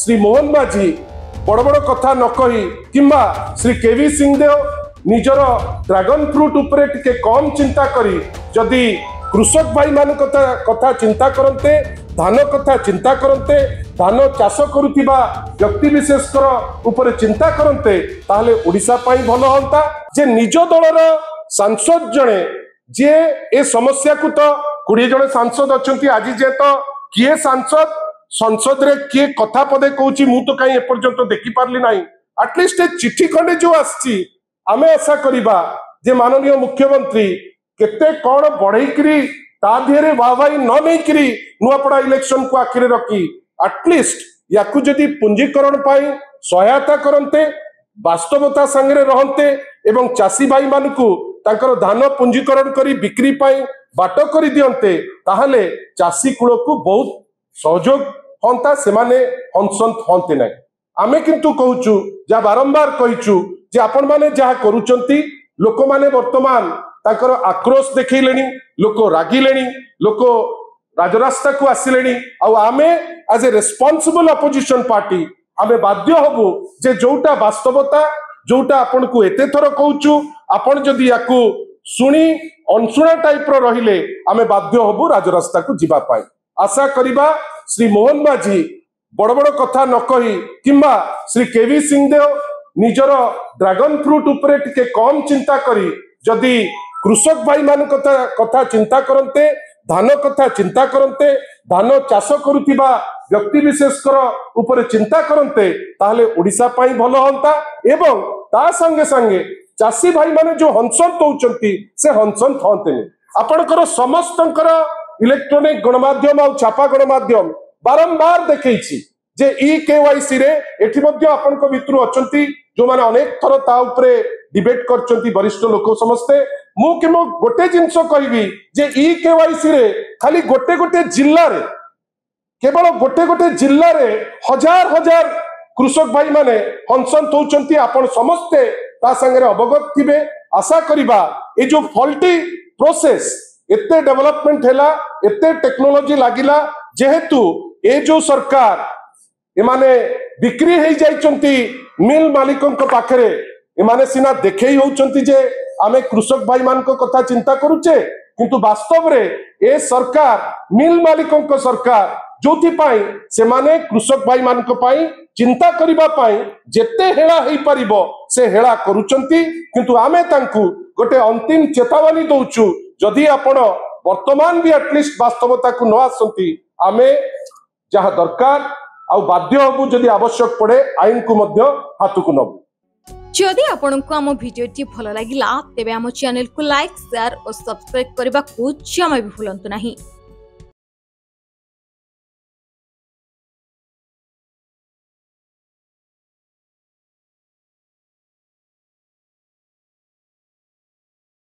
श्री मोहन माझी बड़ बड़ कथा न कही किंबा श्री केवी सिंहदेव निजर ड्रैगन फ्रूट उपरे टिके कम चिंता करी जदि कृषक भाई मान कथा चिंता करते धान कथा चिंता करते धान चाष करुवा व्यक्ति विशेष ऊपर चिंता करते ताहले ओडिशा पाई भल होता जे निज दलर सांसद जड़े जे ए समस्या को तो 20 जन सांसद अच्छा आज जे तो किए सांसद संसद रे किए कथा पदे कहूँ मु तो कहीं एपर्यंत देखी पार्ली ना एटलिस्ट चिठी खंडे जो आसी आमे आशा करिबा जे माननीय मुख्यमंत्री केते कौन बढ़ई ता देहरे वाहवाही न नहीं नुआपड़ा इलेक्शन को आखिरे रखी एटलिस्ट याकू जदि पुंजीकरण पाई सहायता करते वास्तवता संगे रहते एवं चाषी भाई मानकू तांकर धान पुंजीकरण करी बिक्री पाई बाट कर दियंते ताहले चाषी कूल को बहुत सहयोग हंता से माने हंसंत हंते ना आमे किंतु कहूचु जा बारंबार कहिचु जे आपण माने जहा करूचंती लोक माने वर्तमान तांकर आक्रोश देखैलेनी लोक रागिलेनी लोक राजरास्ता को आसिलेनी आमे as a responsible opposition party आमे बाध्य हबु जे जोटा वास्तवता जोटा आपण को एते थर कहूचु आपण जदि याकू सुनी अनसुना टाइप रो रहिले आमे बाध्य हबु राजरास्ता को जीवा पाई आशा करिबा श्री मोहन माझी बड़ बड़ कथा न कही किंबा श्री केवी सिंहदेव निजर ड्रैगन फ्रूट उपरे टिके कम चिंता करी जदि कृषक भाई मान कथा चिंता करते धान कथा चिंता करते धान चाष करुवा व्यक्ति विशेष ऊपर चिंता करते ताहले ओडिशा पाई भल होता एवं ता संगे संगे चाषी भाई माने जो हंसंत होउचंती से हंसंत हंते आपणकर समस्तंकर इलेक्ट्रॉनिक गणमाध्यम और छापा गणमाध्यम बारंबार देखैछि जे ई केवाईसी रे एठी मध्ये आपनक भितरु अछंती जो माने अनेक थर ता उपरे डिबेट करचंती वरिष्ठ लोक समस्ते मु केमो गोटे जिंस कहबी जे ई केवाईसी रे खाली गोटे गोटे जिल्ला रे केवल गोटे गोटे जिल्ला रे हजार हजार कृषक भाई माने हंसंत होउचंती आपण समस्ते ता संगे अवगत थिबे आशा करिबा ए जो फॉल्टी प्रोसेस एते डेवलपमेंट हैला एते टेक्नोलॉजी लागिला जेहेतु ए जो सरकार एमाने बिक्री हो जाइचंती मिल मालिकों पाखरे एमाने सिना देखई होउचंती जे आमे कृषक भाई मान को कथा चिंता करूचे किंतु वास्तव रे ए सरकार मिल मालिकों को सरकार जोथि पाई से माने कृषक भाई मान को पाई चिंता करिबा पाई जेते हेळा हेई परिबो से हेळा करूचंती किंतु आमे तांकू गोटे अंतिम चेतावनी दउचु जदि आपण वर्तमान भी एटलिस्ट वास्तवता को न आसंती आमे जहा दरकार आ बाध्य हबु जदि आवश्यक पड़े आईन को मध्य हाथ को नबु जदि आपनको आम भिडियोटी भल लागिला तेबे आम चैनल को लाइक शेयर और सब्सक्राइब करबा को जमा भी भूलंतु नहीं।